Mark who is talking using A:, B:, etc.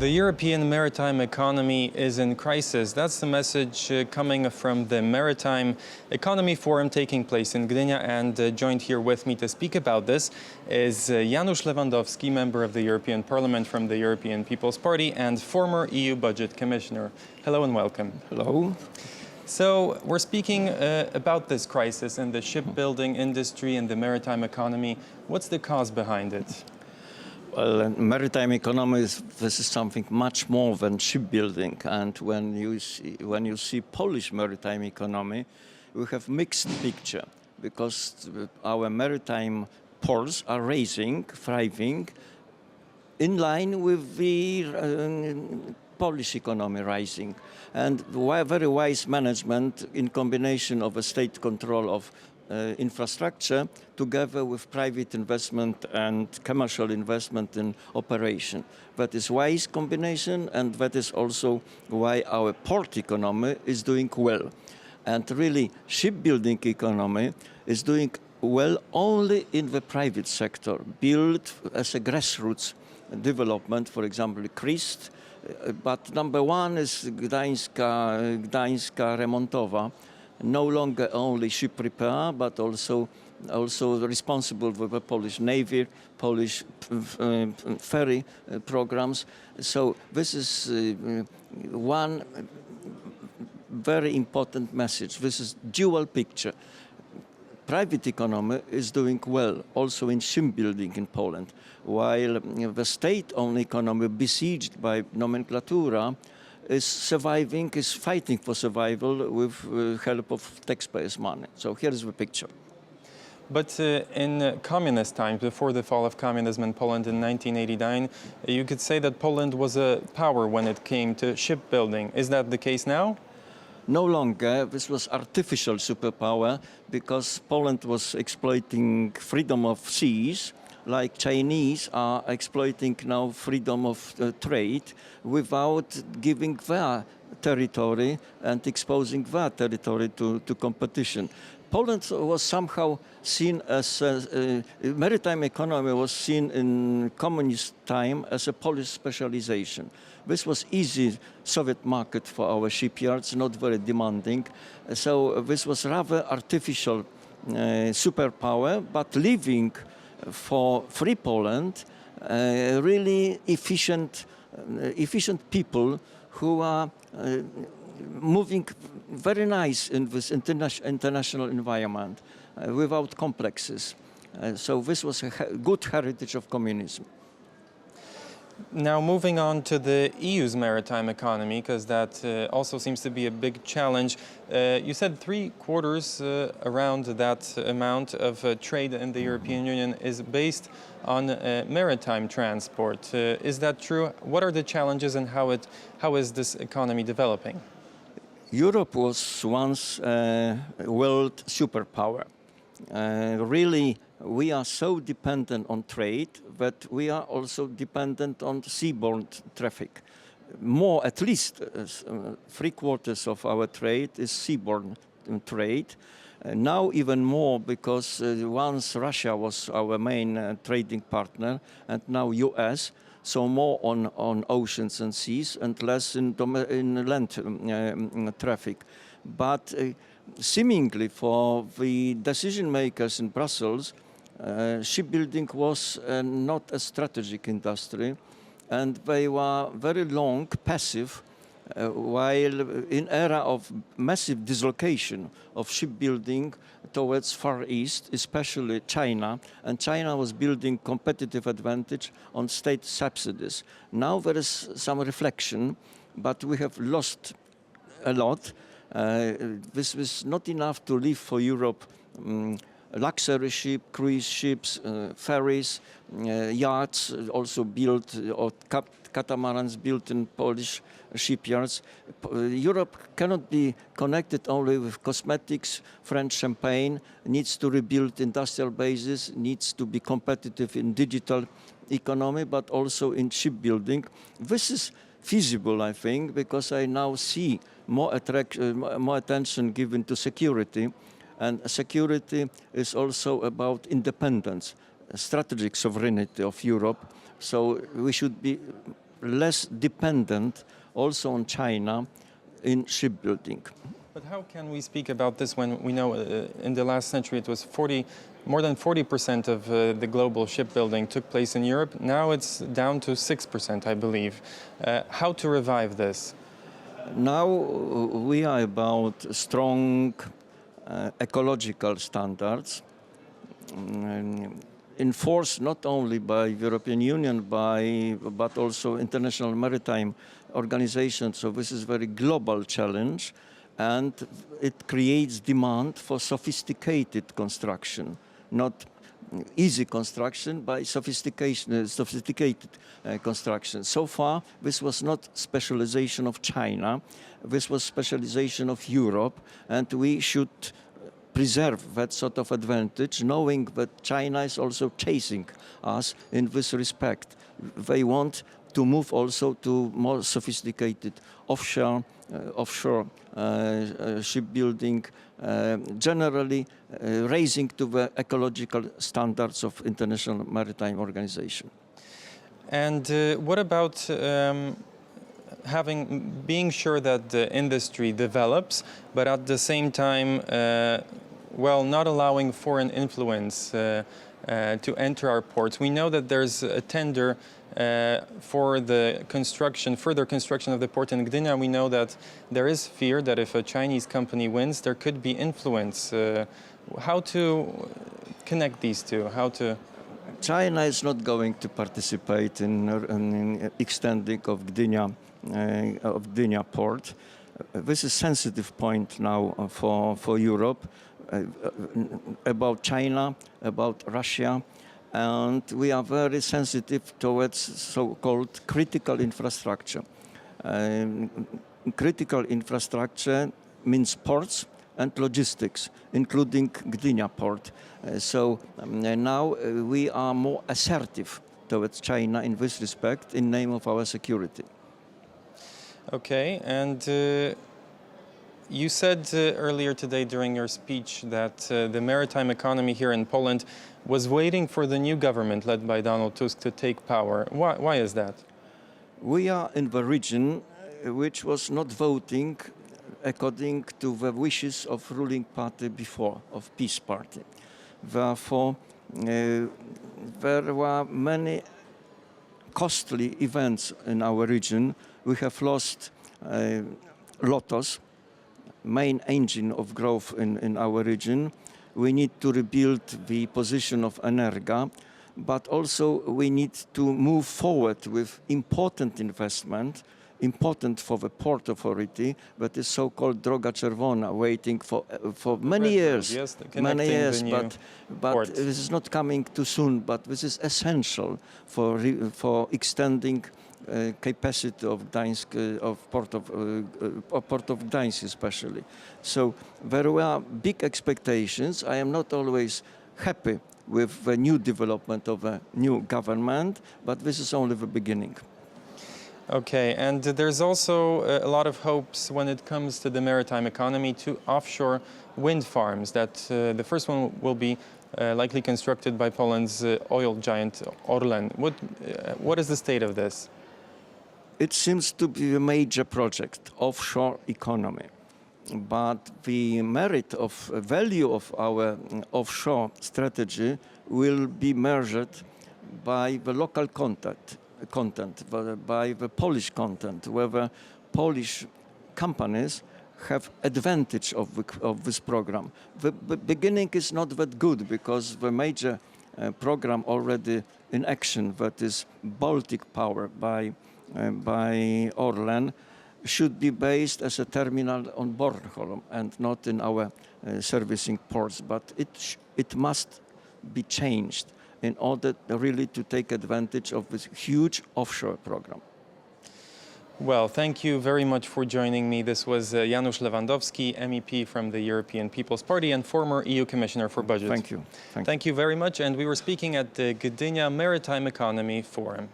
A: The European maritime economy is in crisis. That's the message coming from the Maritime Economy Forum taking place in Gdynia, and joined here with me to speak about this is Janusz Lewandowski, member of the European Parliament from the European People's Party and former EU Budget Commissioner. Hello and welcome.
B: Hello.
A: So we're speaking about this crisis in the shipbuilding industry and the maritime economy. What's the cause behind it?
B: Well, maritime economy this is something much more than shipbuilding. And when you see Polish maritime economy, we have mixed picture because our maritime ports are rising, thriving, in line with the Polish economy rising. And very wise management in combination of a state control of infrastructure together with private investment and commercial investment in operation. That is wise combination, and that is also why our port economy is doing well. And really, shipbuilding economy is doing well only in the private sector, built as a grassroots development, for example, Christ. But number one is Gdańska Remontowa, no longer only ship repair, but also responsible for the Polish Navy, Polish ferry programs. So this is one very important message. This is dual picture. Private economy is doing well, also in shipbuilding in Poland, while the state-owned economy, besieged by nomenclatura, is surviving, is fighting for survival with help of taxpayers' money. So here is the picture.
A: But in communist times, before the fall of communism in Poland in 1989, you could say that Poland was a power when it came to shipbuilding. Is that the case now?
B: No longer. This was artificial superpower because Poland was exploiting freedom of seas, like Chinese are exploiting now freedom of trade without giving their territory and exposing their territory to competition. Poland was somehow seen as maritime economy was seen in communist time as a Polish specialization. This was easy Soviet market for our shipyards, not very demanding. So this was rather artificial superpower, but leaving for free Poland really efficient people who are moving very nice in this international environment without complexes. So this was a good heritage of communism.
A: Now moving on to the EU's maritime economy, because that also seems to be a big challenge. You said 3/4 around that amount of trade in the European Union is based on maritime transport. Is that true? What are the challenges and how is this economy developing?
B: Europe was once a world superpower. Really, we are so dependent on trade that we are also dependent on seaborne traffic. More, at least 3/4 of our trade is seaborne trade. Now even more because once Russia was our main trading partner and now US, so more on oceans and seas and less in land traffic. But seemingly for the decision makers in Brussels, shipbuilding was not a strategic industry, and they were very long passive, while in era of massive dislocation of shipbuilding towards Far East, especially China, and China was building competitive advantage on state subsidies. Now there is some reflection, but we have lost a lot. This was not enough to live for Europe. Luxury ship, cruise ships, ferries, yachts also built, or catamarans built in Polish shipyards. Europe cannot be connected only with cosmetics. French champagne needs to rebuild industrial bases, needs to be competitive in digital economy, but also in shipbuilding. This is feasible, I think, because I now see more attention given to security. And security is also about independence, strategic sovereignty of Europe. So we should be less dependent also on China in shipbuilding.
A: But how can we speak about this when we know in the last century it was more than 40% of the global shipbuilding took place in Europe. Now it's down to 6%, I believe. How to revive this?
B: Now we are about strong ecological standards enforced not only by European Union but also international maritime organizations. So this is a very global challenge, and it creates demand for sophisticated construction, not easy construction, by sophisticated construction. So far, this was not specialization of China, this was specialization of Europe, and we should preserve that sort of advantage, knowing that China is also chasing us in this respect. They want to move also to more sophisticated offshore shipbuilding, generally raising to the ecological standards of International Maritime Organization.
A: And what about being sure that the industry develops, but at the same time, not allowing foreign influence to enter our ports? We know that there's a tender for the further construction of the port in Gdynia. We know that there is fear that if a Chinese company wins, there could be influence. How to connect these two?
B: China is not going to participate in extending of Gdynia port. This is a sensitive point now for Europe, about China, about Russia, and we are very sensitive towards so-called critical infrastructure. Critical infrastructure means ports and logistics, including Gdynia port. Now we are more assertive towards China in this respect in name of our security.
A: Okay, and you said earlier today during your speech that the maritime economy here in Poland was waiting for the new government led by Donald Tusk to take power. Why is that?
B: We are in the region which was not voting according to the wishes of ruling party before, of peace party. Therefore, there were many costly events in our region. We have lost Lotos, main engine of growth in our region. We need to rebuild the position of Energa, but also we need to move forward with important investment, important for the Port Authority, that is so-called Droga Czerwona, waiting for many years.
A: Yes,
B: but this is not coming too soon, but this is essential for extending capacity of Gdansk, of Port of Gdansk especially. So there were big expectations. I am not always happy with the new development of a new government, but this is only the beginning.
A: Okay, and there's also a lot of hopes when it comes to the maritime economy to offshore wind farms. That the first one will be likely constructed by Poland's oil giant Orlen. What is the state of this?
B: It seems to be a major project, offshore economy. But the merit of value of our offshore strategy will be measured by the local content, by the Polish content, whether Polish companies have advantage of this program. The beginning is not that good because the major program already in action, that is Baltic Power by Orlen, should be based as a terminal on Bornholm and not in our servicing ports. But it must be changed in order really to take advantage of this huge offshore program.
A: Well, thank you very much for joining me. This was Janusz Lewandowski, MEP from the European People's Party and former EU Commissioner for Budget.
B: Thank you.
A: Thank you very much. And we were speaking at the Gdynia Maritime Economy Forum.